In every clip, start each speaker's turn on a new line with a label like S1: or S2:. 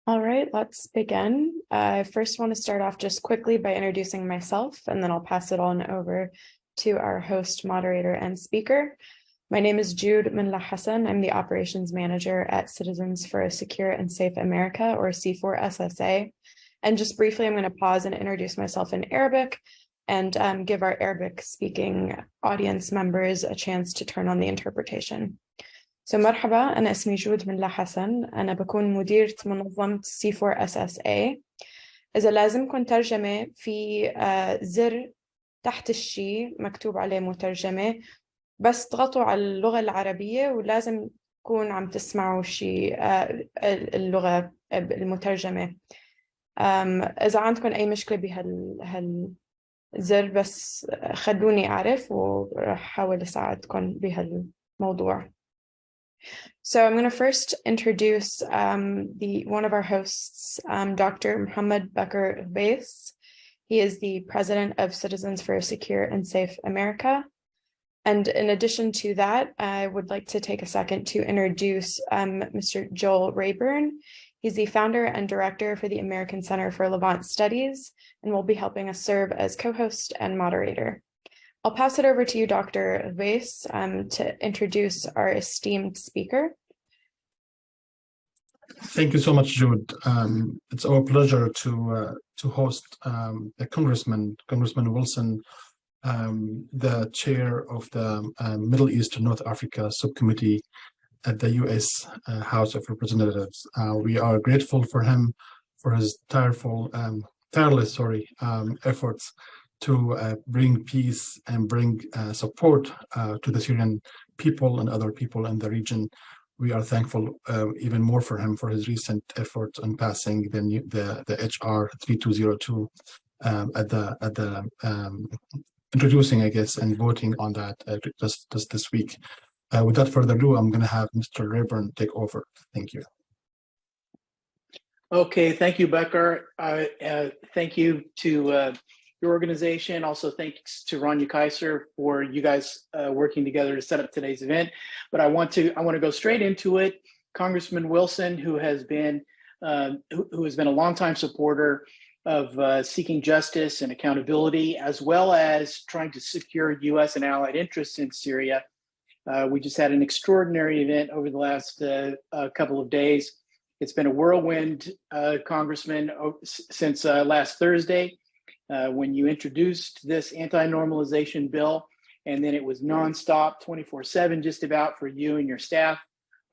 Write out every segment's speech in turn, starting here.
S1: All right, let's begin. I first want to start off just quickly by introducing myself, and then I'll pass it on over to our host, moderator, and speaker. My name is Jude Minla Hassan. I'm the operations manager at Citizens for a Secure and Safe America, or C4SSA. And just briefly, I'm going to pause and introduce myself in Arabic and give our Arabic-speaking audience members a chance to turn on the interpretation. مرحبا أنا اسمي جود منلا حسن أنا بكون مديرة منظمة C4SSA. إذا لازمكم ترجمة في زر تحت الشي مكتوب عليه مترجمة، بس اضغطوا على اللغة العربية ولازم تكون عم تسمعوا شي اللغة المترجمة. إذا عندكم أي مشكلة بهالزر بس خلوني أعرف ورح أحاول أساعدكم بهالموضوع. So I'm going to first introduce one of our hosts, Dr. Muhammad Bakr Ghbeis. He is the president of Citizens for a Secure and Safe America. And in addition to that, I would like to take a second to introduce Mr. Joel Rayburn. He's the founder and director for the American Center for Levant Studies and will be helping us serve as co-host and moderator. I'll pass it over to you, Dr. Ghbeis, to introduce our esteemed speaker.
S2: Thank you so much, Jude. It's our pleasure to host the Congressman Wilson, the chair of the Middle East and North Africa Subcommittee at the U.S. House of Representatives. We are grateful for him for his tireless efforts to bring peace and bring support to the Syrian people and other people in the region. We are thankful even more for him for his recent efforts on passing the HR 3202 introducing, I guess, and voting on that just this week. Without further ado, I'm going to have Mr. Rayburn take over. Thank you.
S3: Okay, thank you, Bakr. Thank you to your organization. Also, thanks to Rania Kaiser for you guys working together to set up today's event. But I want to go straight into it. Congressman Wilson, who has been a longtime supporter of seeking justice and accountability, as well as trying to secure U.S. and allied interests in Syria. We just had an extraordinary event over the last couple of days. It's been a whirlwind, Congressman, since last Thursday. When you introduced this anti-normalization bill, and then it was nonstop 24/7 just about for you and your staff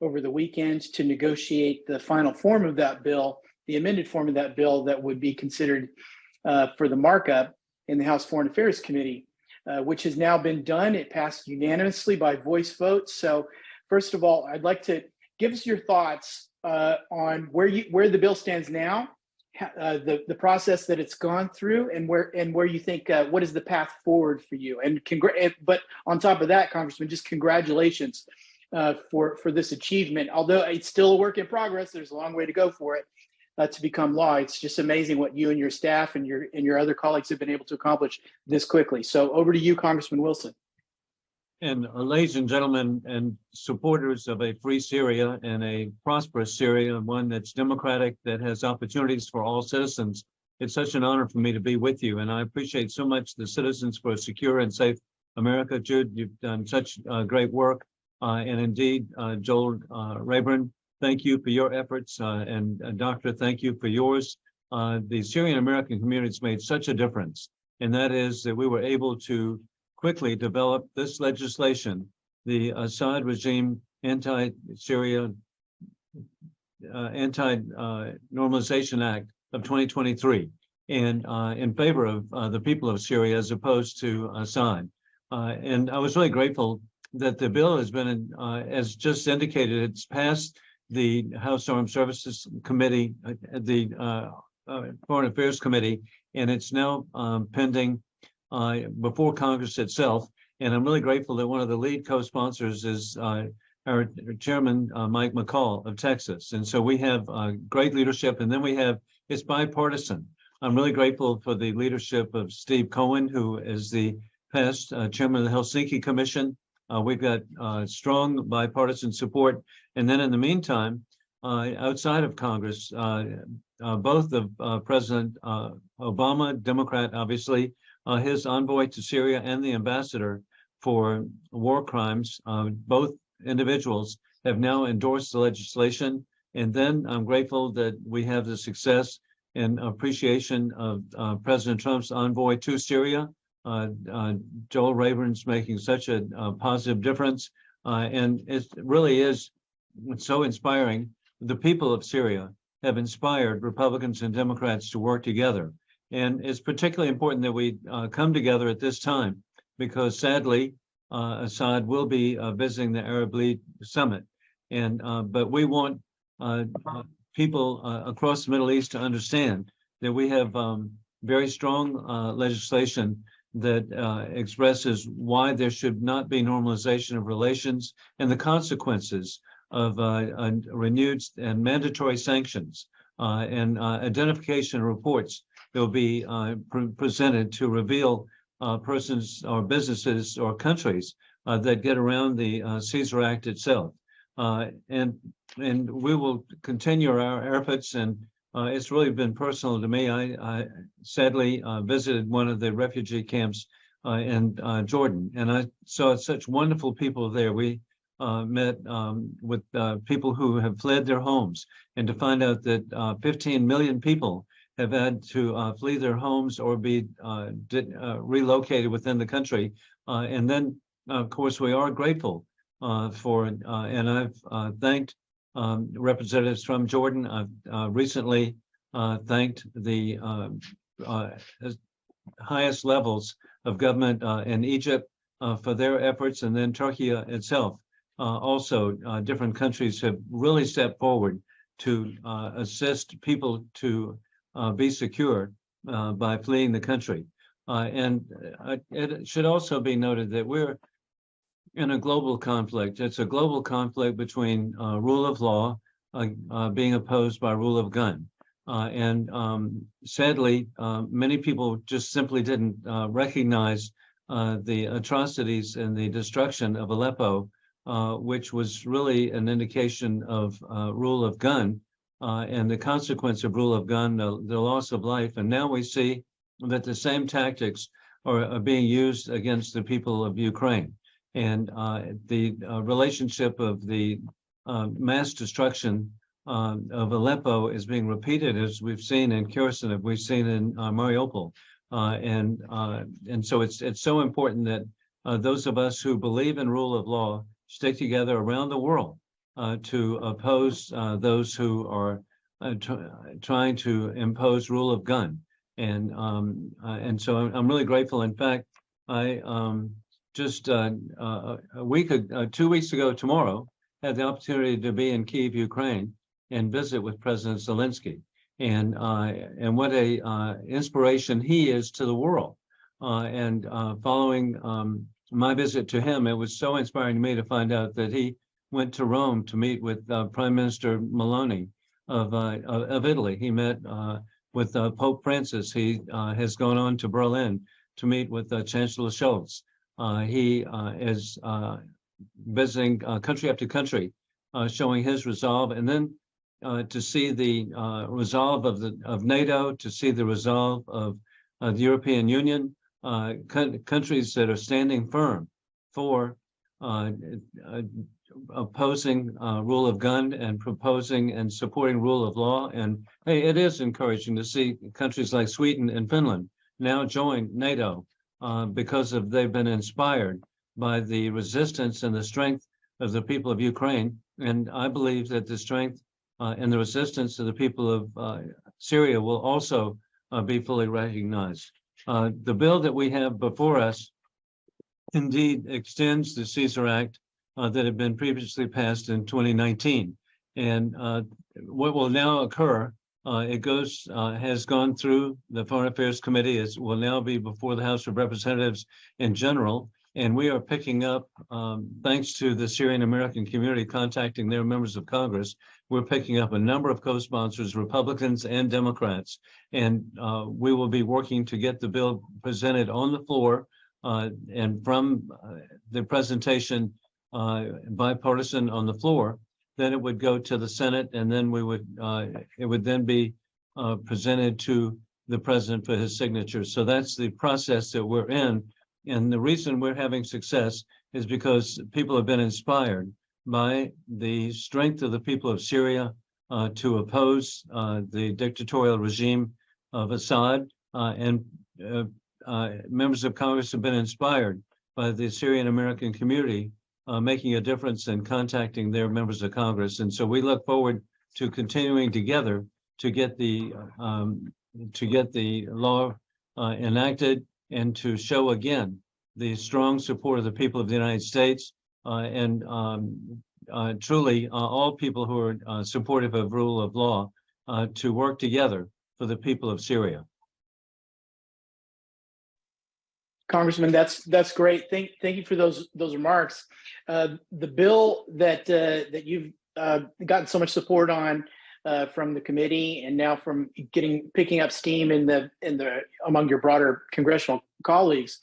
S3: over the weekend to negotiate the final form of that bill, the amended form of that bill that would be considered for the markup in the House Foreign Affairs Committee, which has now been done. It passed unanimously by voice vote. So first of all, I'd like to give us your thoughts on where the bill stands now, the process that it's gone through, and where you think what is the path forward for you. But on top of that, Congressman, just congratulations for this achievement. Although it's still a work in progress, there's a long way to go for it to become law. It's just amazing what you and your staff and your other colleagues have been able to accomplish this quickly. So over to you, Congressman Wilson.
S4: And ladies and gentlemen, and supporters of a free Syria and a prosperous Syria, one that's democratic, that has opportunities for all citizens, it's such an honor for me to be with you. And I appreciate so much the Citizens for a Secure and Safe America. Jude, you've done such great work. And indeed, Joel Rayburn, thank you for your efforts. And Doctor, thank you for yours. The Syrian American community has made such a difference. And that is that we were able to quickly develop this legislation, the Assad regime anti-Syria anti-normalization act of 2023, and in favor of the people of Syria as opposed to Assad. And I was really grateful that the bill has been, as just indicated, it's passed the House Armed Services Committee, the Foreign Affairs Committee, and it's now pending before Congress itself. And I'm really grateful that one of the lead co-sponsors is our chairman, Mike McCall of Texas. And so we have great leadership, and then it's bipartisan. I'm really grateful for the leadership of Steve Cohen, who is the past chairman of the Helsinki Commission. We've got strong bipartisan support. And then in the meantime, outside of Congress, both of President Obama, Democrat, obviously, his envoy to Syria, and the ambassador for war crimes, both individuals have now endorsed the legislation. And then I'm grateful that we have the success and appreciation of President Trump's envoy to Syria. Joel Rayburn's making such a positive difference. And it really is so inspiring. The people of Syria have inspired Republicans and Democrats to work together. And it's particularly important that we come together at this time, because sadly, Assad will be visiting the Arab League summit. And but we want people across the Middle East to understand that we have very strong legislation that expresses why there should not be normalization of relations and the consequences of renewed and mandatory sanctions and identification reports that will be presented to reveal persons or businesses or countries that get around the Caesar Act itself. And we will continue our efforts, and it's really been personal to me. I sadly visited one of the refugee camps in Jordan, and I saw such wonderful people there. We met with people who have fled their homes, and to find out that 15 million people have had to flee their homes or be relocated within the country. And then, of course, we are grateful for, and I've thanked representatives from Jordan. I've recently thanked the highest levels of government in Egypt for their efforts, and then Turkey itself. Also, different countries have really stepped forward to assist people to be secure by fleeing the country. And it should also be noted that we're in a global conflict. It's a global conflict between rule of law being opposed by rule of gun. And sadly, many people just simply didn't recognize the atrocities and the destruction of Aleppo, which was really an indication of rule of gun and the consequence of rule of gun, the loss of life. And now we see that the same tactics are being used against the people of Ukraine. And the relationship of the mass destruction of Aleppo is being repeated, as we've seen in Kherson, we've seen in Mariupol. And so it's so important that those of us who believe in rule of law stick together around the world to oppose those who are trying to impose rule of gun. And so I'm really grateful. In fact, I just 2 weeks ago tomorrow had the opportunity to be in Kyiv, Ukraine, and visit with President Zelensky. And what a inspiration he is to the world. Following my visit to him, it was so inspiring to me to find out that he went to Rome to meet with Prime Minister Meloni of Italy. He met with Pope Francis. He has gone on to Berlin to meet with Chancellor Scholz. He is visiting country after country, showing his resolve, and then to see the resolve of NATO, to see the resolve of the European Union, countries that are standing firm for opposing rule of gun and proposing and supporting rule of law. And hey, it is encouraging to see countries like Sweden and Finland now join NATO because they've been inspired by the resistance and the strength of the people of Ukraine. And I believe that the strength and the resistance of the people of Syria will also be fully recognized. The bill that we have before us indeed extends the Caesar Act that had been previously passed in 2019. And what will now occur, has gone through the Foreign Affairs Committee, will now be before the House of Representatives in general. And we are picking up, thanks to the Syrian American community contacting their members of Congress, we're picking up a number of co-sponsors, Republicans and Democrats. And we will be working to get the bill presented on the floor. And from the presentation bipartisan on the floor, then it would go to the Senate, and then it would then be presented to the president for his signature. So that's the process that we're in. And the reason we're having success is because people have been inspired by the strength of the people of Syria to oppose the dictatorial regime of Assad, and members of Congress have been inspired by the Syrian American community making a difference and contacting their members of Congress. And so we look forward to continuing together to get the law enacted and to show again the strong support of the people of the United States and truly all people who are supportive of rule of law to work together for the people of Syria.
S3: Congressman, that's great. Thank you for those remarks. The bill that you've gotten so much support on from the committee and now from picking up steam among your broader congressional colleagues,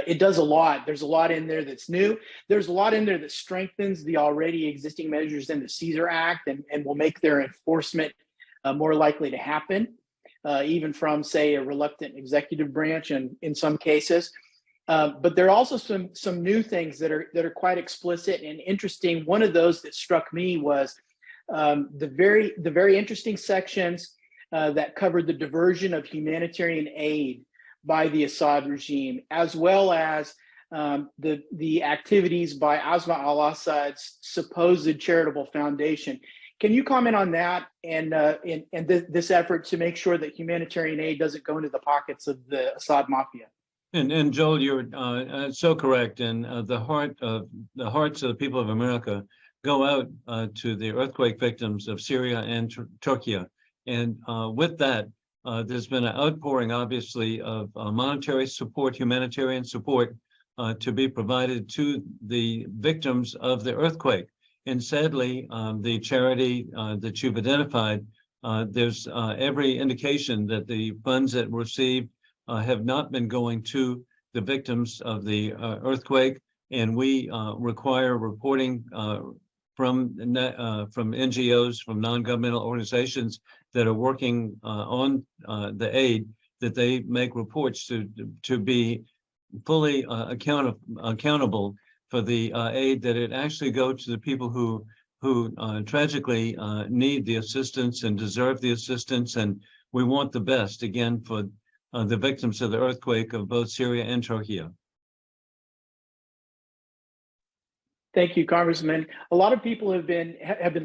S3: it does a lot. There's a lot in there that's new. There's a lot in there that strengthens the already existing measures in the Caesar Act and will make their enforcement more likely to happen, even from, say, a reluctant executive branch in some cases. But there are also some new things that are quite explicit and interesting. One of those that struck me was the very interesting sections that covered the diversion of humanitarian aid by the Assad regime, as well as the activities by Asma al-Assad's supposed charitable foundation. Can you comment on that and this effort to make sure that humanitarian aid doesn't go into the pockets of the Assad mafia?
S4: And Joel, you're so correct. And the hearts of the people of America go out to the earthquake victims of Syria and Turkey. And with that, there's been an outpouring, obviously, of monetary support, humanitarian support to be provided to the victims of the earthquake. And sadly, the charity that you've identified, there's every indication that the funds that were received have not been going to the victims of the earthquake. And we require reporting from NGOs, from non-governmental organizations that are working on the aid, that they make reports to be fully accountable for the aid, that it actually go to the people who tragically need the assistance and deserve the assistance. And we want the best, again, for the victims of the earthquake of both Syria and Turkey.
S3: Thank you, Congressman. A lot of people have been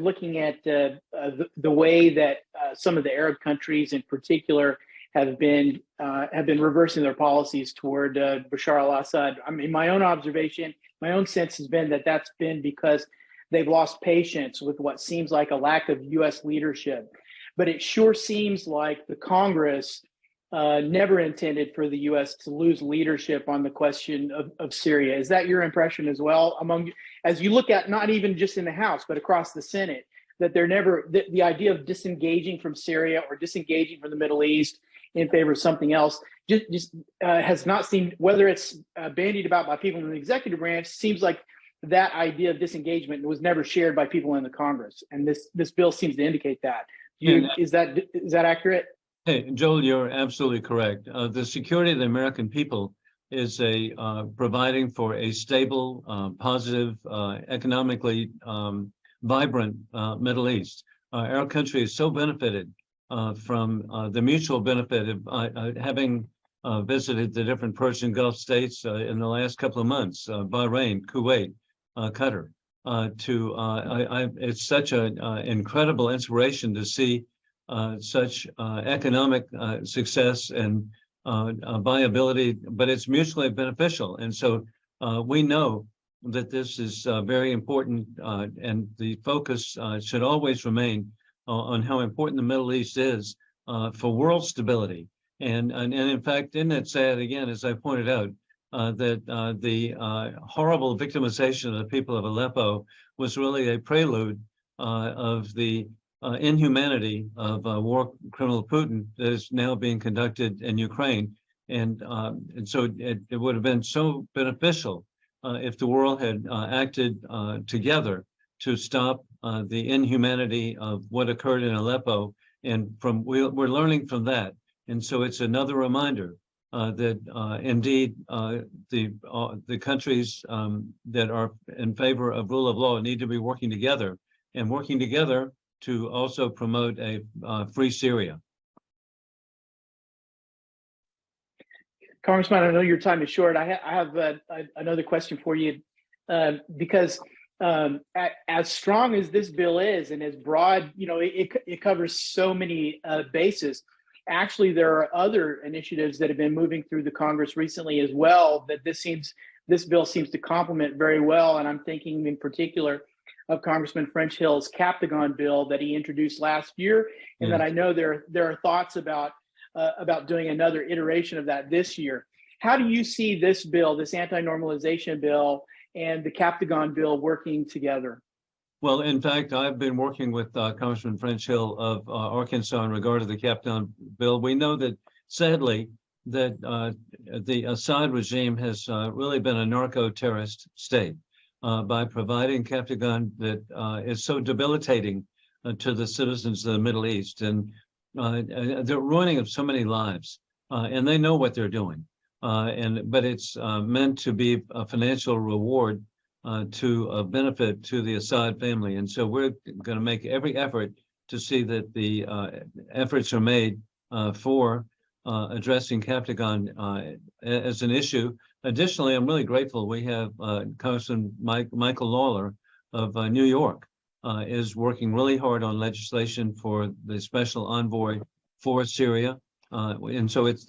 S3: looking at the way that some of the Arab countries, in particular, have been reversing their policies toward Bashar al-Assad. I mean, my own observation, my own sense has been that that's been because they've lost patience with what seems like a lack of U.S. leadership. But it sure seems like the Congress never intended for the U.S. to lose leadership on the question of Syria. Is that your impression as well? As you look at, not even just in the House, but across the Senate, that they're never, the idea of disengaging from Syria or disengaging from the Middle East in favor of something else just has not seemed, whether it's bandied about by people in the executive branch, seems like that idea of disengagement was never shared by people in the Congress. And this bill seems to indicate that. Is that accurate?
S4: Hey, Joel, you're absolutely correct. The security of the American people is providing for a stable, positive, economically vibrant Middle East. Our country is so benefited from the mutual benefit of having visited the different Persian Gulf states in the last couple of months, Bahrain, Kuwait, Qatar. It's such an incredible inspiration to see such economic success and viability, but it's mutually beneficial. And so we know that this is very important, and the focus should always remain on how important the Middle East is for world stability. And in fact, isn't it sad, again, as I pointed out, that the horrible victimization of the people of Aleppo was really a prelude of the inhumanity of war criminal Putin that is now being conducted in Ukraine. And so it would have been so beneficial if the world had acted together to stop the inhumanity of what occurred in Aleppo, and we're learning from that. And so it's another reminder that indeed the countries that are in favor of rule of law need to be working together to also promote a free Syria.
S3: Congressman, I know your time is short. I have another question for you, because as strong as this bill is and as broad, it covers so many bases. Actually, there are other initiatives that have been moving through the Congress recently as well that this bill seems to complement very well. And I'm thinking in particular of Congressman French Hill's Captagon bill that he introduced last year, and that I know there are thoughts about doing another iteration of that this year. How do you see this bill, this anti-normalization bill, and the Captagon bill working together?
S4: Well, in fact, I've been working with Congressman French Hill of Arkansas in regard to the Captagon bill. We know that, sadly, that the Assad regime has really been a narco-terrorist state by providing Captagon that is so debilitating to the citizens of the Middle East. And the ruining of so many lives, and they know what they're doing. But it's meant to be a financial reward to a benefit to the Assad family. And so we're going to make every effort to see that the efforts are made for addressing Captagon as an issue. Additionally, I'm really grateful we have Congressman Michael Lawler of New York is working really hard on legislation for the special envoy for Syria. And so it's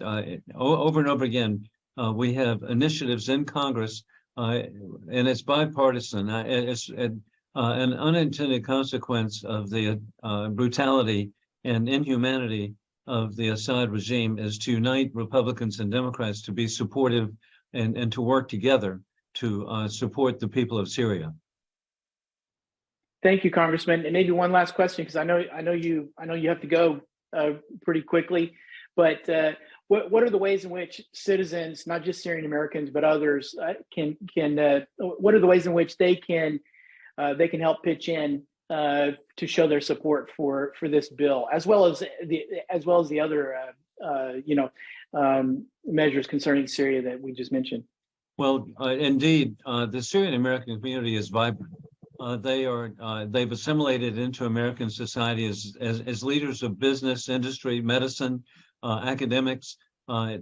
S4: over and over again, we have initiatives in Congress, and it's bipartisan. It's an unintended consequence of the brutality and inhumanity of the Assad regime is to unite Republicans and Democrats to be supportive and to work together to support the people of Syria.
S3: Thank you, Congressman. And maybe one last question, because I know you have to go pretty quickly. But what are the ways in which citizens, not just Syrian Americans but others, what are the ways in which they can help pitch in to show their support for this bill, as well as the other measures concerning Syria that we just mentioned?
S4: Well, indeed, the Syrian American community is vibrant. They've assimilated into American society as leaders of business, industry, medicine, academics.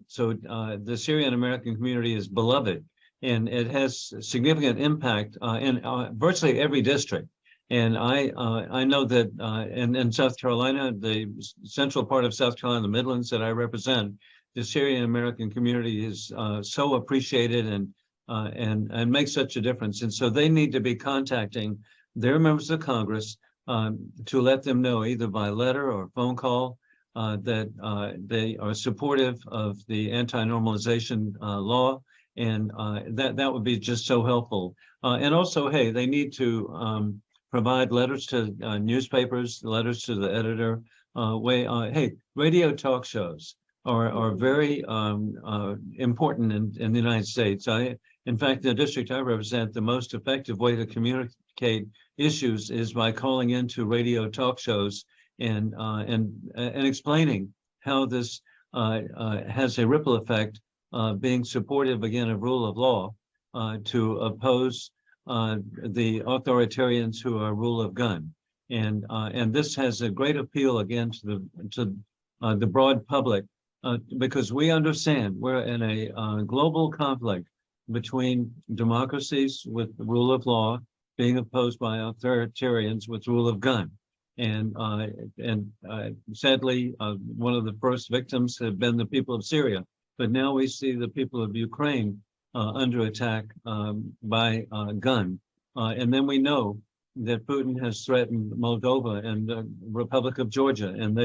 S4: So the Syrian American community is beloved, and it has significant impact in virtually every district. And I know that in South Carolina, the central part of South Carolina, the Midlands that I represent, the Syrian American community is so appreciated and makes such a difference. And so they need to be contacting their members of Congress to let them know, either by letter or phone call, that they are supportive of the anti-normalization law, and that would be just so helpful. And also, hey, they need to provide letters to newspapers, letters to the editor. Hey, radio talk shows are very important in the United States. In fact, the district I represent, the most effective way to communicate issues is by calling into radio talk shows and explaining how this has a ripple effect, being supportive again of rule of law to oppose the authoritarians who are rule of gun, and this has a great appeal again to the broad public because we understand we're in a global conflict between democracies with the rule of law being opposed by authoritarians with rule of gun. And sadly, one of the first victims have been the people of Syria, but now we see the people of Ukraine under attack by gun. And then we know that Putin has threatened Moldova and the Republic of Georgia, and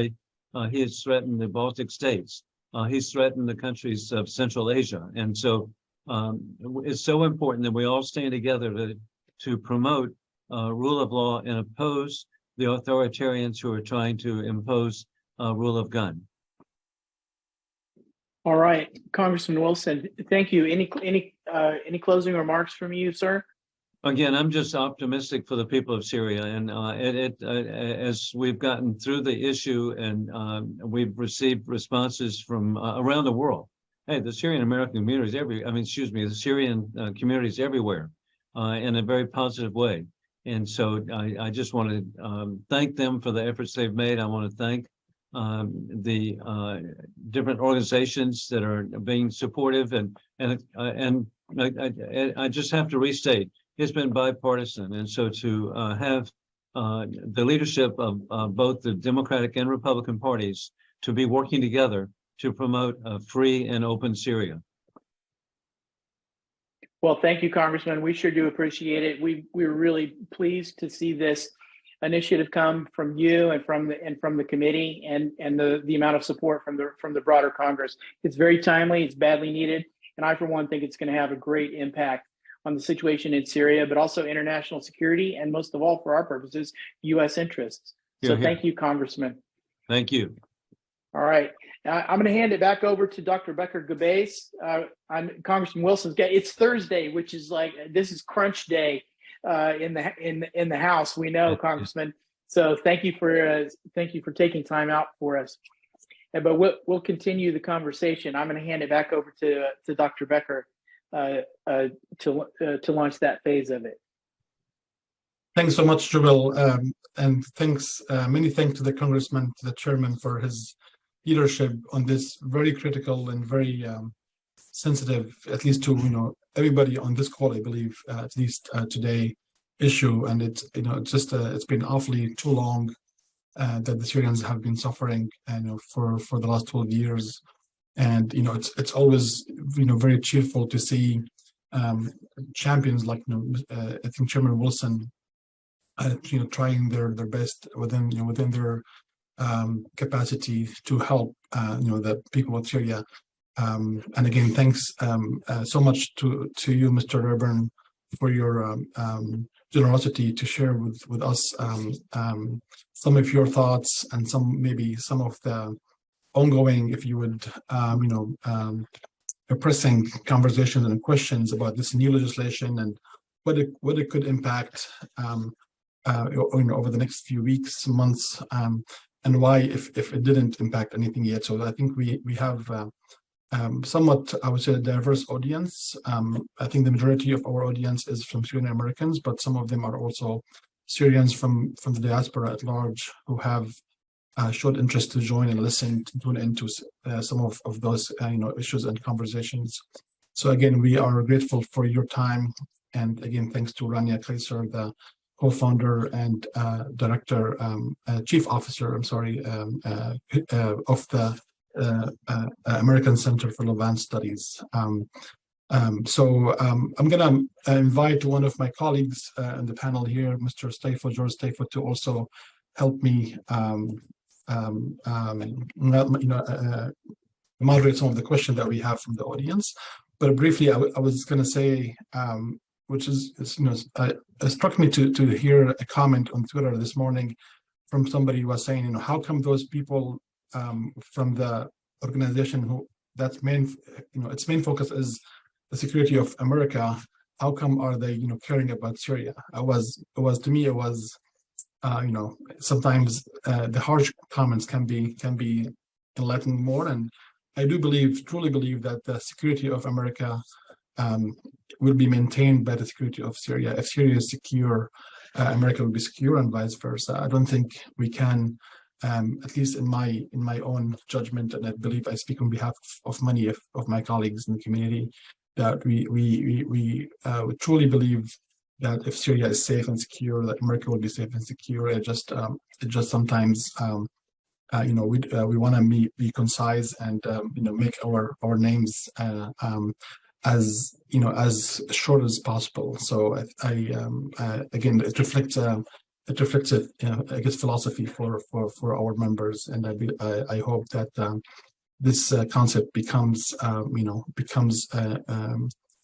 S4: he has threatened the Baltic states. He's threatened the countries of Central Asia. And so it's so important that we all stand together to promote rule of law and oppose the authoritarians who are trying to impose rule of gun.
S3: All right, Congressman Wilson, thank you. Any closing remarks from you, sir?
S4: Again, I'm just optimistic for the people of Syria, and as we've gotten through the issue and we've received responses from around the world. Hey, the Syrian American communities the Syrian communities everywhere, in a very positive way. And so I just want to thank them for the efforts they've made. I want to thank the different organizations that are being supportive, and I just have to restate. It's been bipartisan, and so to have the leadership of both the Democratic and Republican parties to be working together to promote a free and open Syria.
S3: Well, thank you, Congressman. We sure do appreciate it. We're really pleased to see this initiative come from you and from the committee, and the amount of support from the broader Congress. It's very timely. It's badly needed, and I, for one, think it's going to have a great impact on the situation in Syria, but also international security, and most of all, for our purposes, U.S. interests. So thank you, Congressman.
S4: Thank you.
S3: All right. I'm going to hand it back over to Dr. Bakr Ghbeis. Congressman Wilson's got, it's Thursday, which is like, this is crunch day in the House. We know, Congressman. So thank you for taking time out for us. But we'll continue the conversation. I'm going to hand it back over to Dr. Bakr to launch that phase of it.
S2: Thanks so much, Joel, and many thanks to the Congressman, to the Chairman, for his leadership on this very critical and very sensitive, at least to everybody on this call, I believe, at least today, issue. And it's it's been awfully too long that the Syrians have been suffering, for the last 12 years. And it's always very cheerful to see champions like I think Chairman Wilson trying their best within their capacity to help the people of Syria. And again, thanks so much to you, Mr. Rayburn, for your generosity to share with us some of your thoughts and maybe some of the ongoing, if you would, pressing conversations and questions about this new legislation and what it could impact over the next few weeks, months, and why, if it didn't impact anything yet. So I think we have somewhat, I would say, a diverse audience. I think the majority of our audience is from Syrian Americans, but some of them are also Syrians from the diaspora at large who have showed interest to join and listen, to tune into some of those issues and conversations. So again, we are grateful for your time, and again, thanks to Rania Kaiser, the co-founder and director, chief officer, of the American Center for Levant Studies. So I'm going to invite one of my colleagues in the panel here, Mr. George Stafo, to also help me moderate some of the questions that we have from the audience. But briefly, I was going to say, which is it struck me to hear a comment on Twitter this morning from somebody who was saying, how come those people from the organization its main focus is the security of America, how come are they caring about Syria? To me it was sometimes the harsh comments can be enlightening more, and I do truly believe that the security of America will be maintained by the security of Syria. If Syria is secure, America will be secure, and vice versa. I don't think we can, at least in my own judgment, and I believe I speak on behalf of many of my colleagues in the community, that we truly believe that if Syria is safe and secure, that America will be safe and secure. It just sometimes we want to be concise and make our names as short as possible. So again, it reflects I guess philosophy for our members, and I hope that this concept becomes a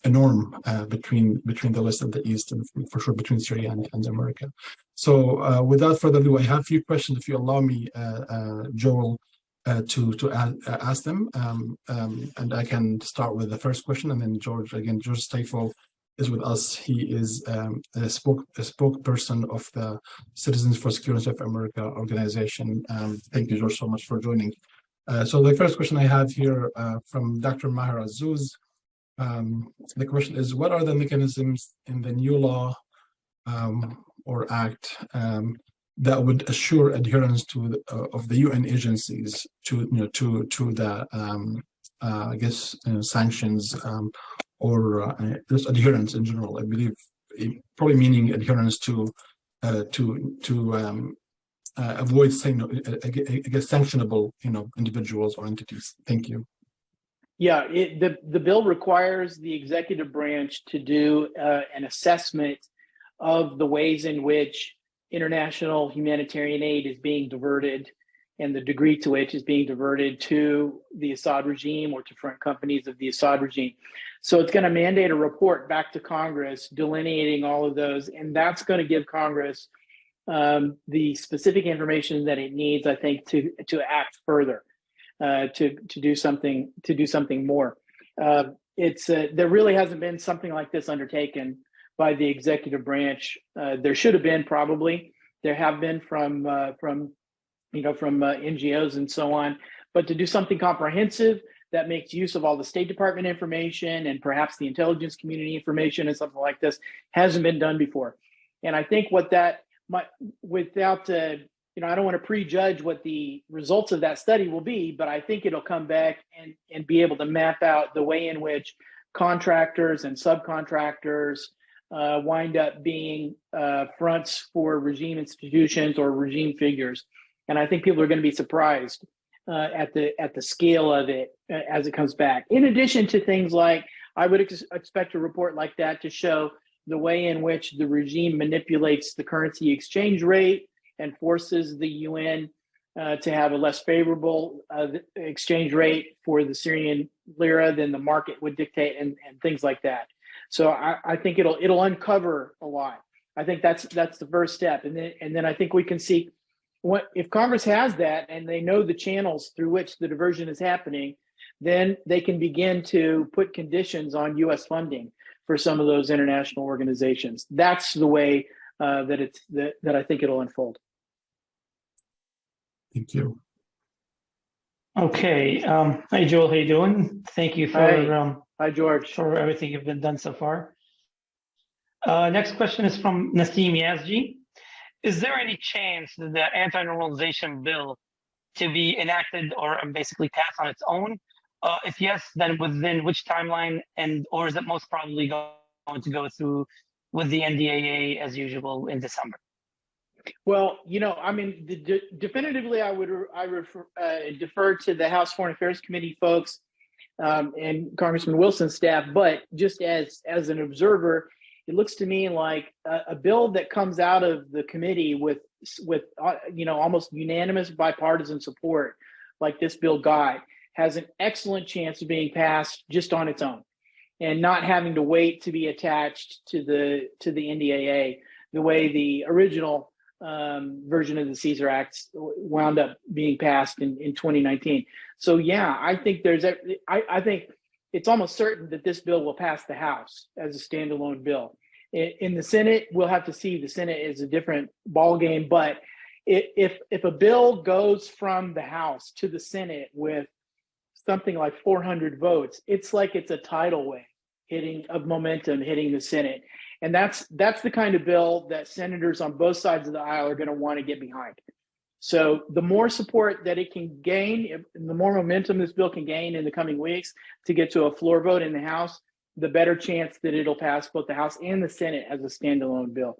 S2: norm between the West and the East, and for sure between Syria and America. So without further ado, I have a few questions, if you allow me, Joel, to ask them, and I can start with the first question, and then George Stafo is with us. He is a spokesperson of the Citizens for Security of America organization. Thank you, George, so much for joining. So the first question I have here from Dr. Maher Azzouz. The question is, what are the mechanisms in the new law or act that would assure adherence to of the UN agencies to the I guess sanctions or just adherence in general? I believe probably meaning adherence to avoid saying against sanctionable individuals or entities. Thank you.
S3: Yeah, the bill requires the executive branch to do an assessment of the ways in which international humanitarian aid is being diverted and the degree to which is being diverted to the Assad regime or to front companies of the Assad regime. So it's going to mandate a report back to Congress delineating all of those, and that's going to give Congress the specific information that it needs, I think, to act further, to do something more. There really hasn't been something like this undertaken by the executive branch. There should have been, probably. There have been from NGOs and so on, but to do something comprehensive that makes use of all the State Department information and perhaps the intelligence community information and something like this hasn't been done before. And I think what that might, without I don't want to prejudge what the results of that study will be, but I think it'll come back and be able to map out the way in which contractors and subcontractors wind up being fronts for regime institutions or regime figures. And I think people are going to be surprised at the scale of it as it comes back. In addition to things like, I would expect a report like that to show the way in which the regime manipulates the currency exchange rate and forces the UN to have a less favorable exchange rate for the Syrian lira than the market would dictate, and things like that. So I think it'll uncover a lot. I think that's the first step, and then I think we can see if Congress has that and they know the channels through which the diversion is happening, then they can begin to put conditions on U.S. funding for some of those international organizations. That's the way that I think it'll unfold.
S2: Thank you.
S5: Okay. Hi, Joel. How you doing? Thank you for
S3: hi, George,
S5: for everything you've been done so far. Next question is from Nasim Yazji. Is there any chance that the anti-normalization bill to be enacted or basically passed on its own? If yes, then within which timeline, or is it most probably going to go through with the NDAA as usual in December?
S3: Well, I mean, definitively, I defer to the House Foreign Affairs Committee folks and Congressman Wilson's staff. But just as an observer, it looks to me like a bill that comes out of the committee with almost unanimous bipartisan support, like this bill got, has an excellent chance of being passed just on its own, and not having to wait to be attached to the NDAA the way the original version of the Caesar Act wound up being passed in 2019. So yeah, I think I think it's almost certain that this bill will pass the House as a standalone bill. In the Senate, we'll have to see. The Senate is a different ballgame, but if a bill goes from the House to the Senate with something like 400 votes, it's like it's a tidal wave of momentum hitting the Senate. And that's the kind of bill that senators on both sides of the aisle are going to want to get behind. So the more support that it can gain, the more momentum this bill can gain in the coming weeks to get to a floor vote in the House, the better chance that it'll pass both the House and the Senate as a standalone bill.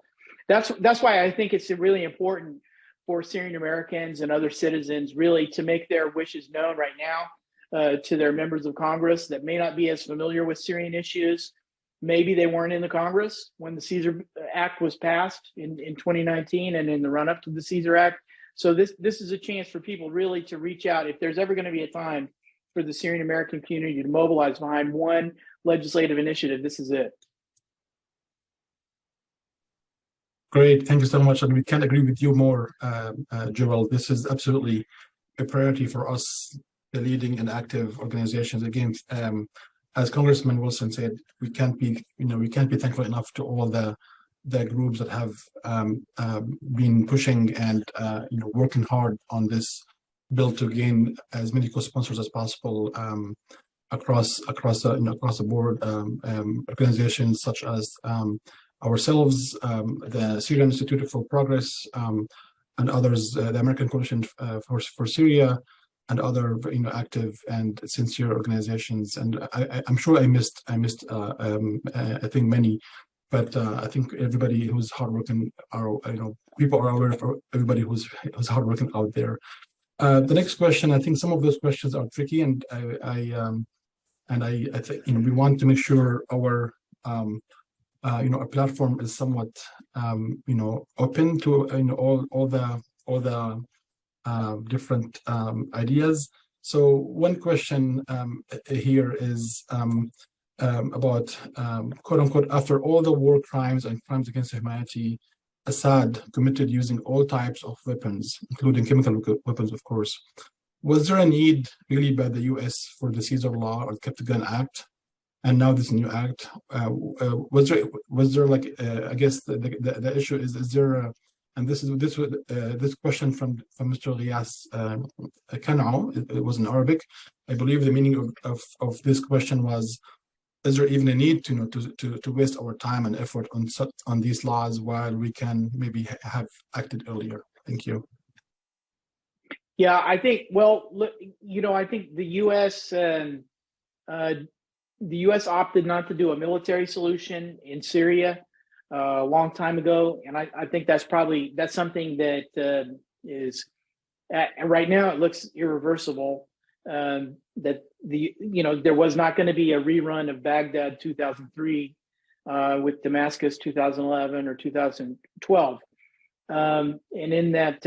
S3: That's why I think it's really important for Syrian Americans and other citizens really to make their wishes known right now to their members of Congress that may not be as familiar with Syrian issues. Maybe they weren't in the Congress when the Caesar Act was passed in 2019 and in the run-up to the Caesar Act. So this is a chance for people really to reach out. If there's ever going to be a time for the Syrian American community to mobilize behind one legislative initiative, this is it.
S2: Great, thank you so much. And we can't agree with you more, Joel. This is absolutely a priority for us, the leading and active organizations. Again, as Congressman Wilson said, we can't be thankful enough to all the groups that have been pushing and working hard on this bill to gain as many co-sponsors as possible across the board, organizations such as ourselves, the Syrian Institute for Progress, and others, the American Coalition for Syria, and other active and sincere organizations. And I'm sure I missed I think many, but I think everybody who's hardworking people are aware of everybody who's hardworking out there. The next question, I think some of those questions are tricky, and I think we want to make sure our our platform is somewhat open to all the different ideas. So one question here is about quote unquote, after all the war crimes and crimes against humanity Assad committed using all types of weapons, including chemical weapons, of course, was there a need really by the US for the Caesar Law or Kept the Gun Act, and now this new act? Was there like I guess the issue is there and this question from Mr. Ghbeis Kanao, it was in Arabic. I believe the meaning of this question was, is there even a need to waste our time and effort on these laws while we can maybe have acted earlier? Thank you.
S3: Yeah, I think, well, I think the U.S. opted not to do a military solution in Syria a long time ago, and I think that's something that is right now it looks irreversible. That there was not going to be a rerun of Baghdad 2003 with Damascus 2011 or 2012, and in that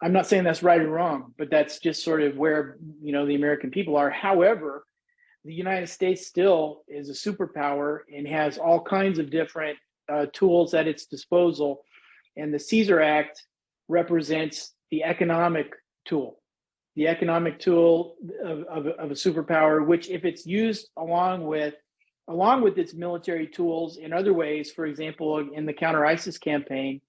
S3: I'm not saying that's right or wrong, but that's just sort of where the American people are. However, the United States still is a superpower and has all kinds of different tools at its disposal, and the Caesar Act represents the economic tool. The economic tool of a superpower, which if it's used along with its military tools in other ways, for example, in the counter-ISIS campaign,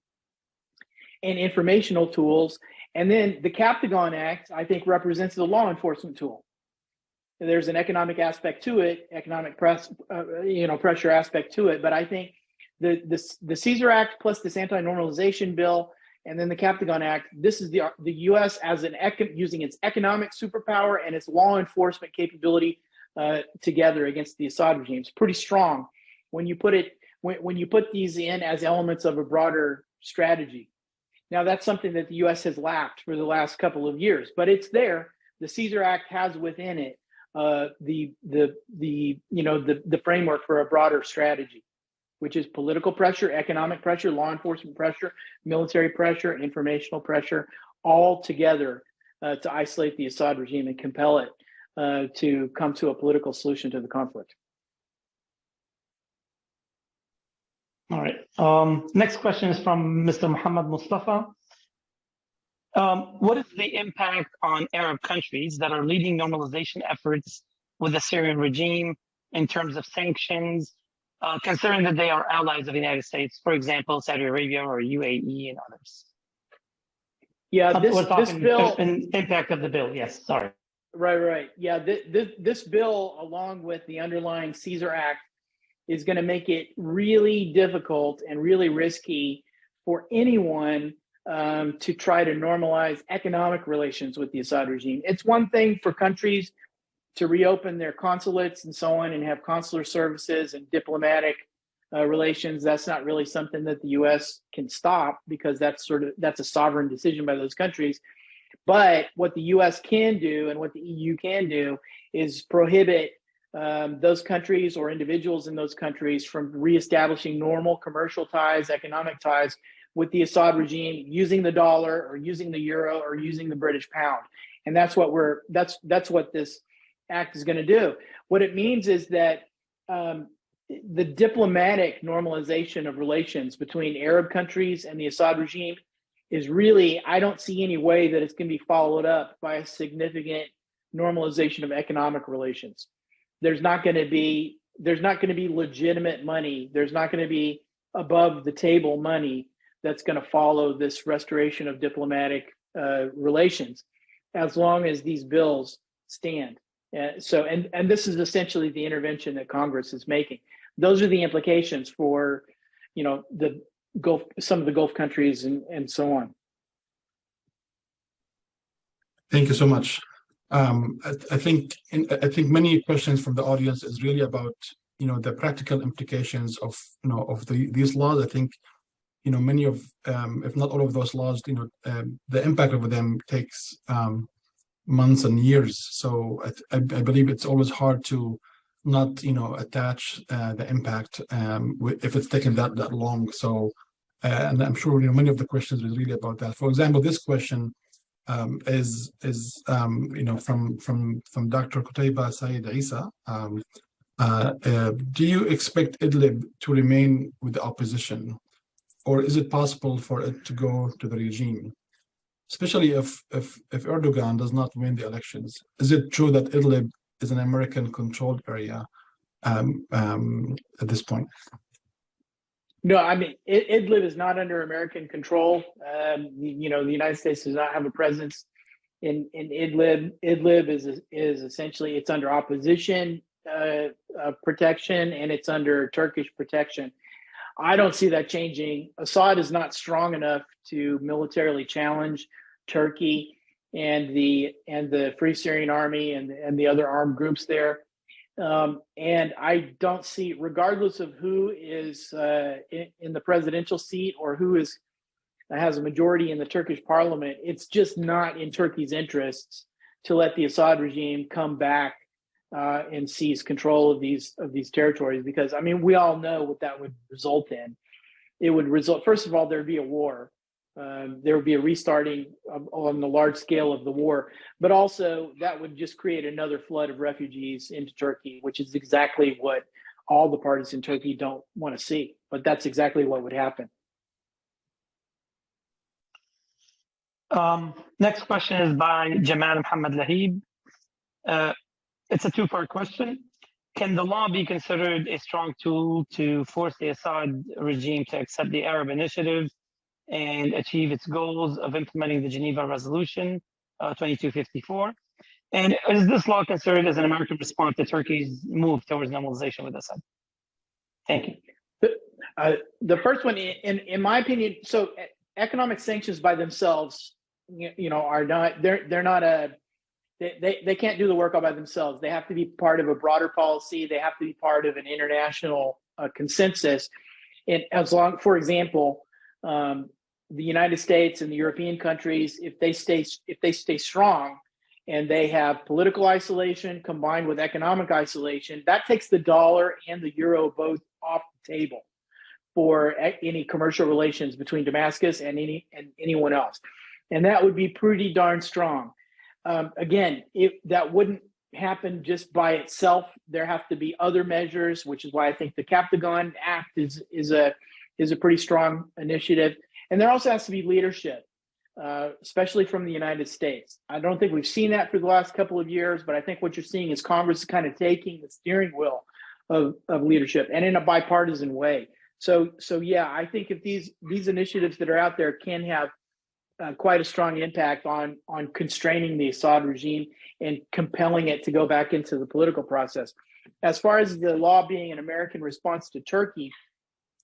S3: and informational tools, and then the Captagon Act, I think, represents the law enforcement tool. There's an economic aspect to it, economic pressure aspect to it, but I think the Caesar Act plus this anti-normalization bill, and then the Captagon Act, this is the U.S. as using its economic superpower and its law enforcement capability together against the Assad regime. It's pretty strong when you put these in as elements of a broader strategy. Now that's something that the U.S. has lacked for the last couple of years, but it's there. The Caesar Act has within it the framework for a broader strategy, which is political pressure, economic pressure, law enforcement pressure, military pressure, informational pressure, all together to isolate the Assad regime and compel it to come to a political solution to the conflict.
S5: All right. Next question is from Mr. Muhammad Mustafa. What is the impact on Arab countries that are leading normalization efforts with the Syrian regime in terms of sanctions, considering that they are allies of the United States, for example, Saudi Arabia or UAE and others?
S3: Yeah, this bill,
S5: an impact of the bill. Yes, sorry.
S3: Right. Yeah, this bill, along with the underlying Caesar Act, is going to make it really difficult and really risky for anyone to try to normalize economic relations with the Assad regime. It's one thing for countries to reopen their consulates and so on and have consular services and diplomatic relations. That's not really something that the U.S. can stop because that's a sovereign decision by those countries. But what the U.S. can do and what the EU can do is prohibit those countries or individuals in those countries from reestablishing normal commercial ties, economic ties with the Assad regime using the dollar or using the euro or using the British pound. And that's what this act is going to do. What it means is that the diplomatic normalization of relations between Arab countries and the Assad regime is really, I don't see any way that it's going to be followed up by a significant normalization of economic relations. there's not going to be legitimate money. There's not going to be above the table money that's going to follow this restoration of diplomatic relations, as long as these bills stand. And this is essentially the intervention that Congress is making. Those are the implications for, the Gulf, some of the Gulf countries, and so on.
S2: Thank you so much. I think many questions from the audience is really about the practical implications of these laws. I think many of if not all of those laws, the impact of them takes months and years. So I believe it's always hard to not attach the impact if it's taken that long. So and I'm sure many of the questions is really about that. For example, this question is from Dr. Qutaiba Saeed Isa. Do you expect Idlib to remain with the opposition, or is it possible for it to go to the regime, especially if Erdogan does not win the elections? Is it true that Idlib is an American-controlled area at this point?
S3: No, I mean, Idlib is not under American control. The United States does not have a presence in Idlib. Idlib is essentially, it's under opposition protection, and it's under Turkish protection. I don't see that changing. Assad is not strong enough to militarily challenge Turkey and the Free Syrian Army and the other armed groups there. And I don't see, regardless of who is in the presidential seat or who has a majority in the Turkish parliament, it's just not in Turkey's interests to let the Assad regime come back and seize control of these territories, because I mean, we all know what that would result in. It would result, first of all, there'd be a war. There would be a restarting on the large scale of the war, but also that would just create another flood of refugees into Turkey, which is exactly what all the parties in Turkey don't want to see. But that's exactly what would happen.
S5: Next question is by Jamal Muhammad Lahib. It's a two-part question. Can the law be considered a strong tool to force the Assad regime to accept the Arab Initiative and achieve its goals of implementing the Geneva Resolution 2254? And is this law considered as an American response to Turkey's move towards normalization with Assad? Thank you.
S3: The first one, in my opinion, so economic sanctions by themselves, are not, they can't do the work all by themselves. They have to be part of a broader policy. They have to be part of an international consensus. And as long, for example, the United States and the European countries, if they stay strong and they have political isolation combined with economic isolation, that takes the dollar and the euro both off the table for any commercial relations between Damascus and anyone else. And that would be pretty darn strong. Again, that wouldn't happen just by itself. There have to be other measures, which is why I think the Captagon Act is a pretty strong initiative. And there also has to be leadership, especially from the United States. I don't think we've seen that for the last couple of years, but I think what you're seeing is Congress kind of taking the steering wheel of leadership, and in a bipartisan way. So yeah, I think if these initiatives that are out there can have quite a strong impact on constraining the Assad regime and compelling it to go back into the political process. As far as the law being an American response to Turkey,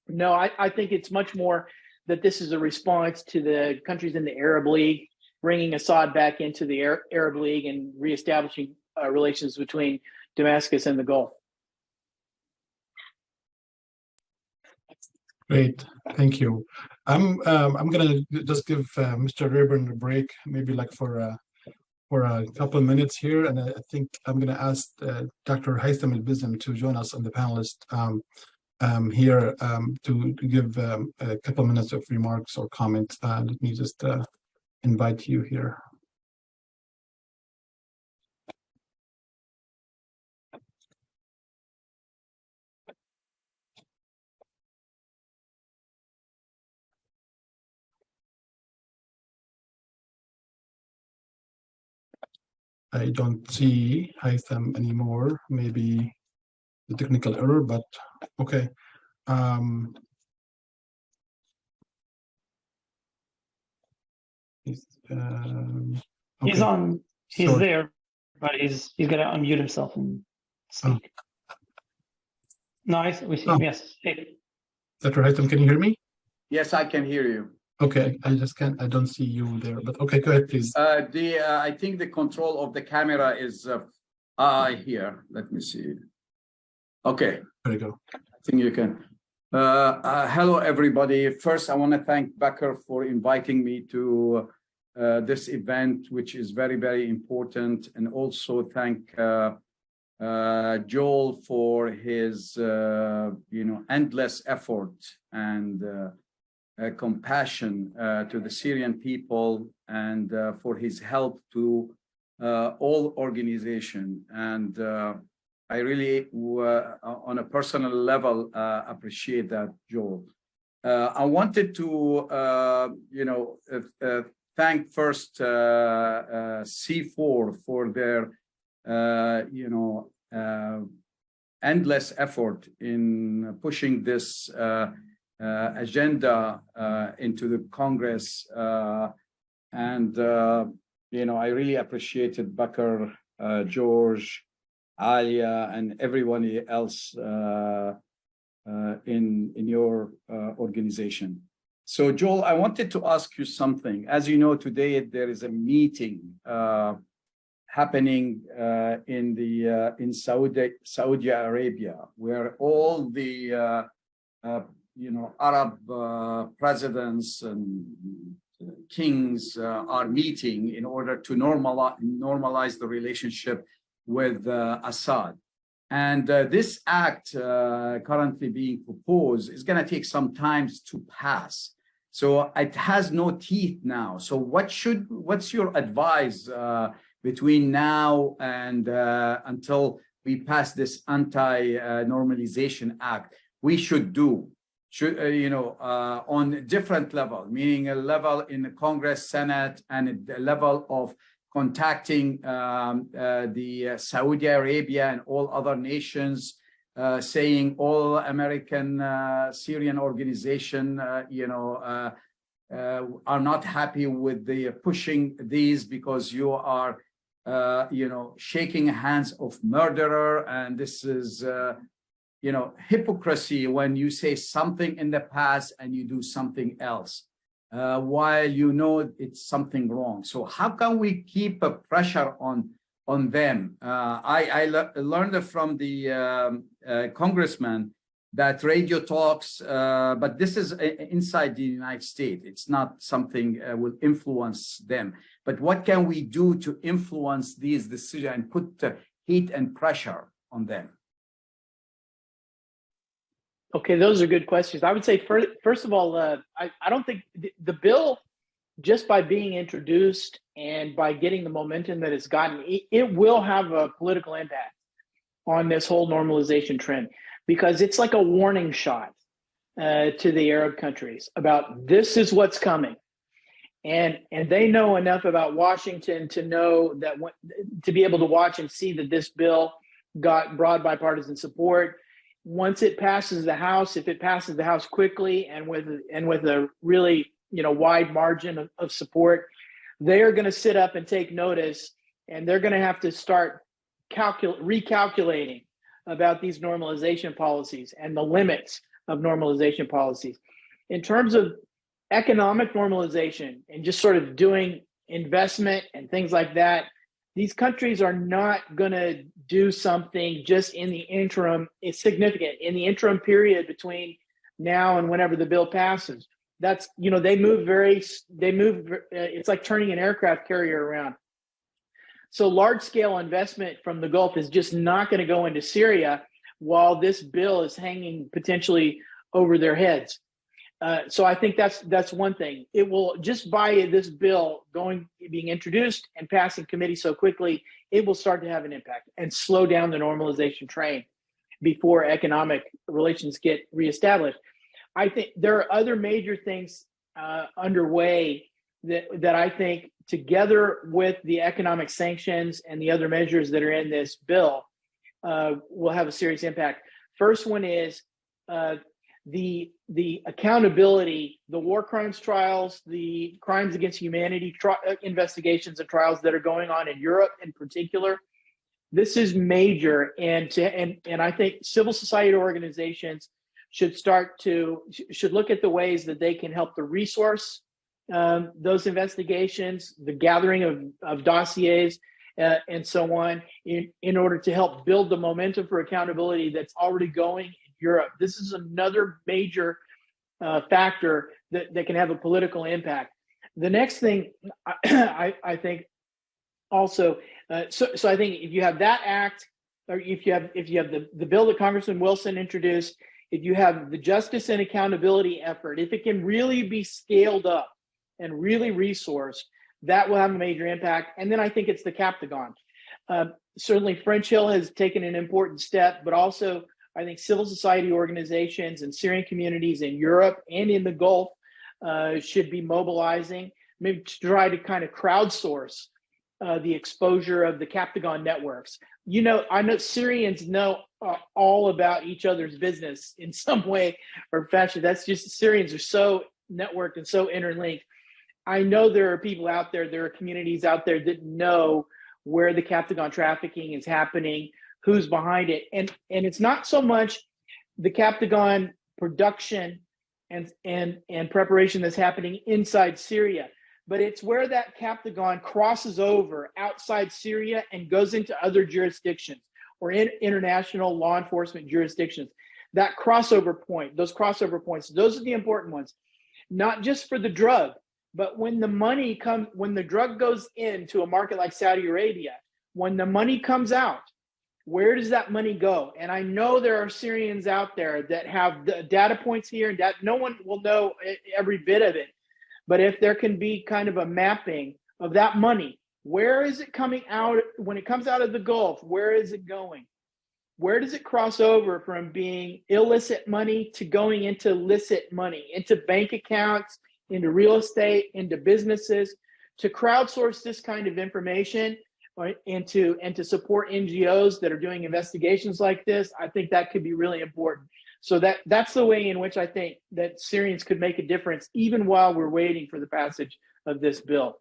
S3: no, I think it's much more that this is a response to the countries in the Arab League, bringing Assad back into the Arab League and reestablishing relations between Damascus and the Gulf.
S2: Great, thank you. I'm gonna just give Mr. Rayburn a break, maybe like for a couple of minutes here, and I think I'm gonna ask Dr. Haytham Al-Bizm to join us on the panelist here to give a couple of minutes of remarks or comments. Let me just invite you here. I don't see Haytham anymore. Maybe the technical error, but okay. He's,
S5: He's
S2: okay.
S5: on. He's
S2: Sorry.
S5: there, but he's gonna unmute himself and
S2: Oh.
S5: speak. Nice. We see.
S2: Oh.
S5: Yes. Hey.
S2: Dr. Haytham, can you hear me?
S6: Yes, I can hear you.
S2: Okay, I just can't. I don't see you there, but okay, go ahead, please.
S6: I think the control of the camera is here. Let me see. Okay,
S2: There you go.
S6: I think you can. Hello, everybody. First, I want to thank Bakr for inviting me to this event, which is very, very important, and also thank Joel for his, endless effort and compassion to the Syrian people, and for his help to all organization. And I really, on a personal level, appreciate that, Joel. I wanted to, thank first C4 for their, endless effort in pushing this agenda into the Congress, and I really appreciated Bakr, George, Alia, and everyone else in your organization. So, Joel, I wanted to ask you something. As you know, today there is a meeting happening in Saudi Arabia, where all the Arab presidents and kings are meeting in order to normalize the relationship with Assad. And this act currently being proposed is going to take some time to pass. So it has no teeth now. So what's your advice between now and until we pass this anti-normalization act we should do? On different level, meaning a level in the Congress, Senate, and a level of contacting the Saudi Arabia and all other nations, saying all American Syrian organization, are not happy with the pushing these because you are, shaking hands of murderer, and this is. Hypocrisy when you say something in the past and you do something else, while it's something wrong. So how can we keep a pressure on them? I learned from the congressman that radio talks, but this is inside the United States. It's not something will influence them. But what can we do to influence these decisions and put heat and pressure on them?
S3: Okay, those are good questions. I would say first of all, I don't think the bill, just by being introduced and by getting the momentum that it's gotten, it will have a political impact on this whole normalization trend, because it's like a warning shot to the Arab countries about this is what's coming. And they know enough about Washington to know that to be able to watch and see that this bill got broad bipartisan support. Once it passes the House, if it passes the House quickly and with a really wide margin of support, they are going to sit up and take notice, and they're going to have to start recalculating about these normalization policies and the limits of normalization policies. In terms of economic normalization and just sort of doing investment and things like that, these countries are not going to do something just in the interim. It's significant in the interim period between now and whenever the bill passes. That's, they move. It's like turning an aircraft carrier around. So large scale investment from the Gulf is just not going to go into Syria while this bill is hanging potentially over their heads. So I think that's one thing. It will, just by this bill being introduced and passing committee so quickly, it will start to have an impact and slow down the normalization train before economic relations get reestablished. I think there are other major things underway that I think together with the economic sanctions and the other measures that are in this bill, will have a serious impact. First one is the accountability, the war crimes trials, the crimes against humanity investigations and trials that are going on in Europe in particular. This is major, and I think civil society organizations should look at the ways that they can help to resource those investigations, the gathering of dossiers, and so on, in order to help build the momentum for accountability that's already going in Europe. This is another major factor that can have a political impact. The next thing I think also, so I think if you have that act, or if you have the bill that Congressman Wilson introduced, if you have the justice and accountability effort, if it can really be scaled up and really resourced, that will have a major impact. And then I think it's the Captagon. Certainly French Hill has taken an important step, but also I think civil society organizations and Syrian communities in Europe and in the Gulf should be mobilizing, maybe to try to kind of crowdsource the exposure of the Captagon networks. You know, I know Syrians know all about each other's business in some way or fashion. That's just, Syrians are so networked and so interlinked. I know there are people out there, there are communities out there that know where the Captagon trafficking is happening, who's behind it. And it's not so much the Captagon production and preparation that's happening inside Syria, but it's where that Captagon crosses over outside Syria and goes into other jurisdictions or in international law enforcement jurisdictions. That crossover point, those crossover points, those are the important ones, not just for the drug, but when the money comes, when the drug goes into a market like Saudi Arabia, when the money comes out, where does that money go? And I know there are Syrians out there that have the data points here, and that no one will know every bit of it. But if there can be kind of a mapping of that money, where is it coming out? When it comes out of the Gulf, where is it going? Where does it cross over from being illicit money to going into licit money, into bank accounts, into real estate, into businesses? To crowdsource this kind of information, right, and to support NGOs that are doing investigations like this, I think that could be really important. So that's the way in which I think that Syrians could make a difference, even while we're waiting for the passage of this bill.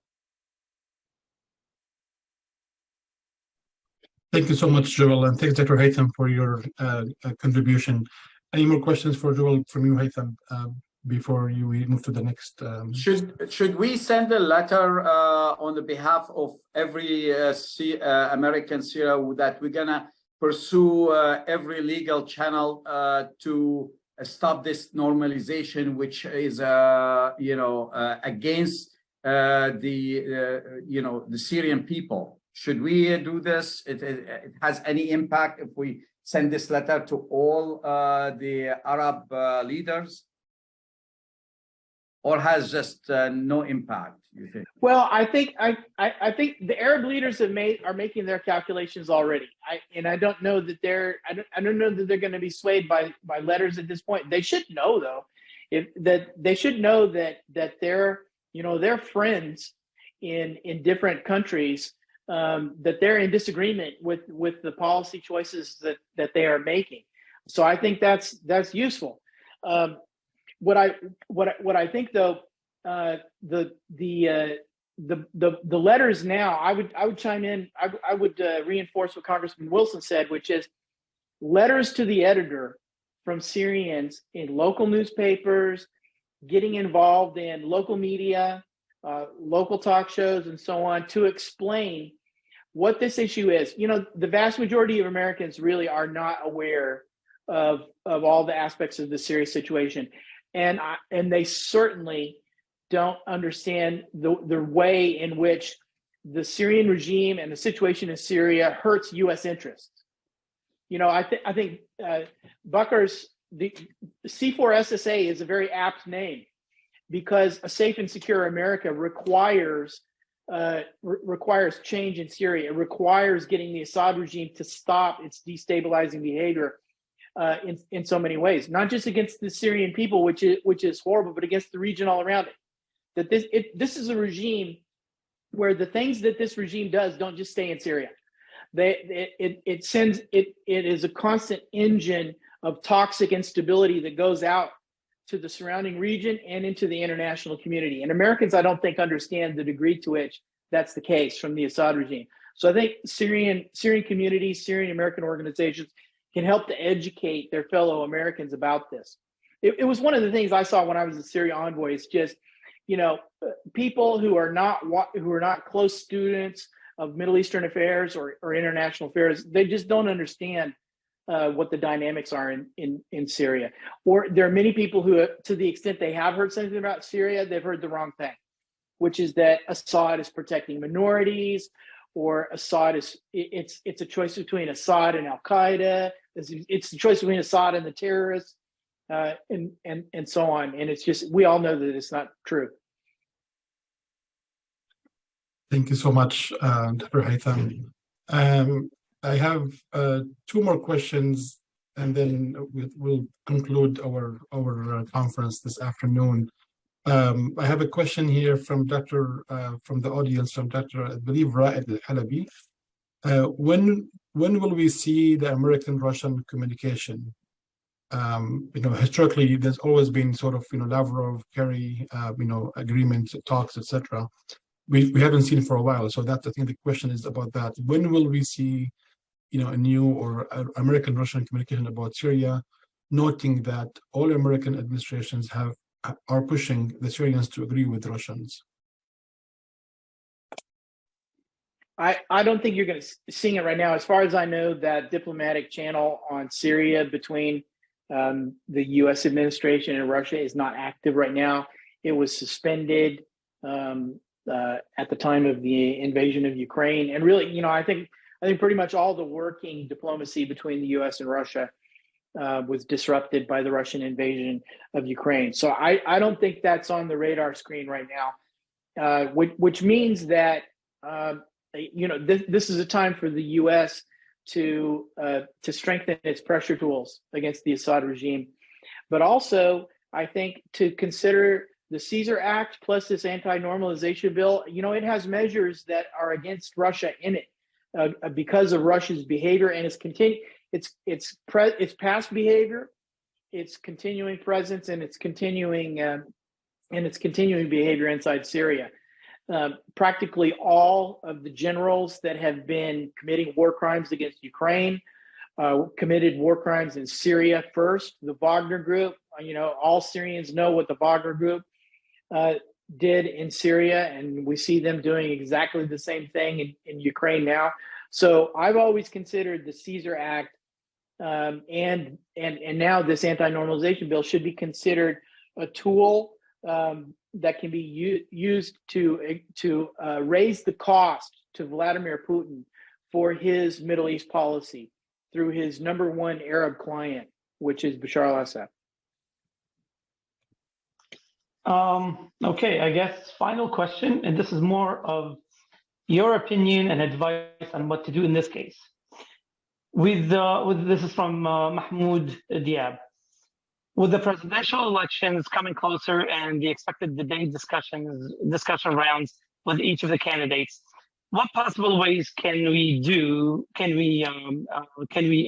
S2: Thank you so much, Joel, and thanks, Dr. Haytham, for your contribution. Any more questions for Joel from you, Haytham, before we move to the next?
S6: Should we send a letter on the behalf of every American Syria that we're gonna pursue every legal channel to stop this normalization, which is against the Syrian people? Should we do this? It has any impact if we send this letter to all the Arab leaders, or has just no impact, you think?
S3: Well, I think the Arab leaders are making their calculations already. I don't know that they're going to be swayed by letters at this point. They should know, though, that their friends in different countries, that they're in disagreement with the policy choices that they are making. So I think that's useful. What I think, though, the letters now, I would chime in. I would reinforce what Congressman Wilson said, which is letters to the editor from Syrians in local newspapers, getting involved in local media, local talk shows, and so on, to explain what this issue is. You know, the vast majority of Americans really are not aware of all the aspects of the Syria situation. And they certainly don't understand the way in which the Syrian regime and the situation in Syria hurts U.S. interests. You know, I think Bakr's the C4SSA is a very apt name, because a safe and secure America requires change in Syria. It requires getting the Assad regime to stop its destabilizing behavior. In so many ways, not just against the Syrian people, which is horrible, but against the region all around it. That this is a regime where the things that this regime does don't just stay in Syria. It is a constant engine of toxic instability that goes out to the surrounding region and into the international community. And Americans, I don't think, understand the degree to which that's the case from the Assad regime. So I think Syrian communities, Syrian American organizations can help to educate their fellow Americans about this. It was one of the things I saw when I was a Syria envoy. It's just, you know, people who are not close students of Middle Eastern affairs or international affairs, they just don't understand what the dynamics are in Syria. Or there are many people who, to the extent they have heard something about Syria, they've heard the wrong thing, which is that Assad is protecting minorities, or Assad is, it's a choice between Assad and Al-Qaeda. It's a choice between Assad and the terrorists, and so on. And it's just, we all know that it's not true.
S2: Thank you so much, Dr. Haytham. I have two more questions, and then we'll conclude our conference this afternoon. I have a question here from from the audience, from Dr. I believe Ra'ed Al-Halabi. When will we see the American-Russian communication? Historically, there's always been sort of, Lavrov, Kerry, agreements, talks, etc. We haven't seen it for a while. So I think the question is about that. When will we see, a new or American-Russian communication about Syria, noting that all American administrations are pushing the Syrians to agree with Russians?
S3: I don't think you're going to see it right now. As far as I know, that diplomatic channel on Syria between the U.S. administration and Russia is not active right now. It was suspended at the time of the invasion of Ukraine, and really, I think pretty much all the working diplomacy between the U.S. and Russia was disrupted by the Russian invasion of Ukraine. So I don't think that's on the radar screen right now, which means that this is a time for the U.S. to strengthen its pressure tools against the Assad regime, but also I think to consider the Caesar Act plus this anti-normalization bill. It has measures that are against Russia in it because of Russia's behavior and its past behavior, its continuing presence, and its continuing behavior inside Syria. Practically all of the generals that have been committing war crimes against Ukraine committed war crimes in Syria first. The Wagner Group, all Syrians know what the Wagner Group did in Syria, and we see them doing exactly the same thing in Ukraine now. So I've always considered the Caesar Act and now this anti-normalization bill should be considered a tool that can be used to raise the cost to Vladimir Putin for his Middle East policy through his #1 Arab client, which is Bashar al-Assad.
S5: Okay, I guess final question, and this is more of your opinion and advice on what to do in this case. This is from Mahmoud Diab. With the presidential elections coming closer and the expected debate discussion rounds with each of the candidates, what possible ways can we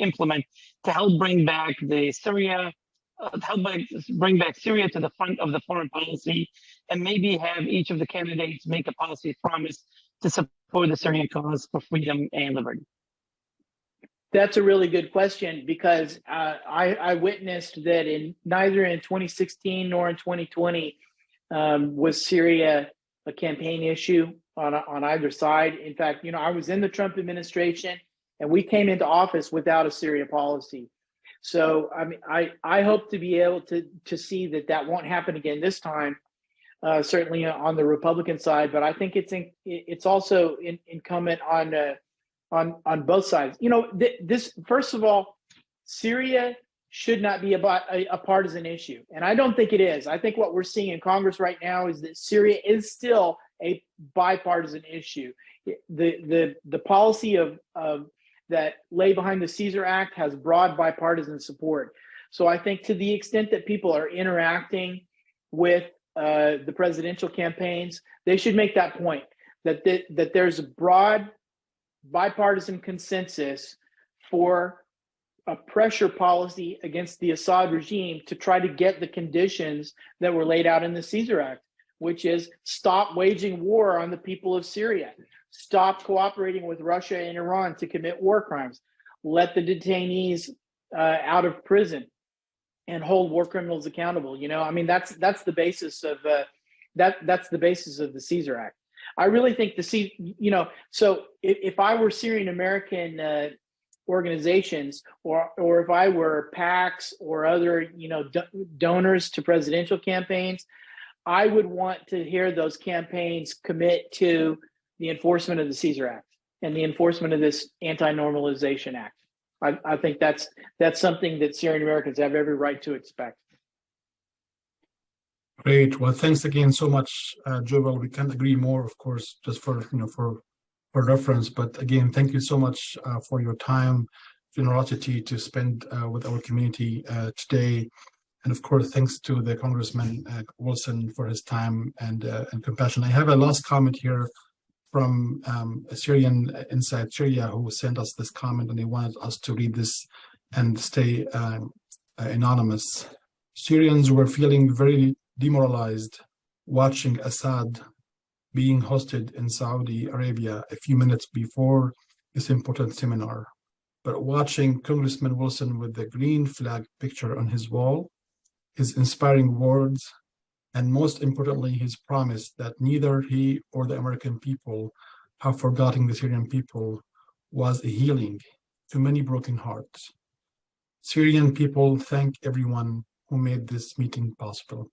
S5: implement to help bring back Syria to the front of the foreign policy, and maybe have each of the candidates make a policy promise to support the Syrian cause for freedom and liberty?
S3: That's a really good question, because I witnessed that neither in 2016 nor in 2020 was Syria a campaign issue on either side. In fact, I was in the Trump administration, and we came into office without a Syria policy. So I hope to be able to see that won't happen again this time. Certainly on the Republican side, but I think it's also incumbent on both sides. This, first of all, Syria should not be about a partisan issue, and I don't think it is. I think what we're seeing in Congress right now is that Syria is still a bipartisan issue. The policy of that lay behind the Caesar Act has broad bipartisan support. So I think to the extent that people are interacting with the presidential campaigns, they should make that point, that there's a broad bipartisan consensus for a pressure policy against the Assad regime to try to get the conditions that were laid out in the Caesar Act, which is stop waging war on the people of Syria, stop cooperating with Russia and Iran to commit war crimes, let the detainees out of prison, and hold war criminals accountable. You know, I mean, that's the basis of that's the basis of the Caesar Act. I really think so if I were Syrian American organizations, or if I were PACs or other donors to presidential campaigns, I would want to hear those campaigns commit to the enforcement of the Caesar Act and the enforcement of this Anti-Normalization Act. I think that's something that Syrian Americans have every right to expect.
S2: Great. Well, thanks again so much, Joel. We can't agree more, of course, just for reference. But again, thank you so much for your time, generosity to spend with our community today. And of course, thanks to the Congressman Wilson for his time and compassion. I have a last comment here from a Syrian inside Syria who sent us this comment, and they wanted us to read this and stay anonymous. Syrians were feeling very demoralized watching Assad being hosted in Saudi Arabia a few minutes before this important seminar. But watching Congressman Wilson with the green flag picture on his wall, his inspiring words, and most importantly, his promise that neither he or the American people have forgotten the Syrian people, was a healing to many broken hearts. Syrian people thank everyone who made this meeting possible.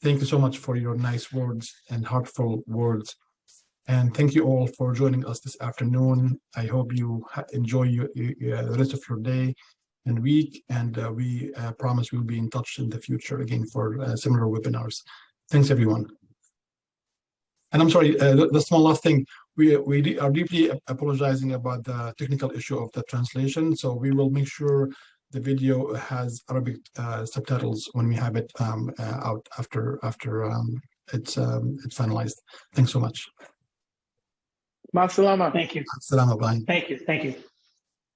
S2: Thank you so much for your nice words and heartful words. And thank you all for joining us this afternoon. I hope you enjoy the rest of your day and week. And we promise we'll be in touch in the future again for similar webinars. Thanks, everyone. And I'm sorry, the small last thing, we are deeply apologizing about the technical issue of the translation. So we will make sure the video has Arabic subtitles when we have it out after it's finalized. Thanks so much.
S3: Ma salama.
S5: Thank you.
S2: Assalamu alaikum.
S5: Thank you.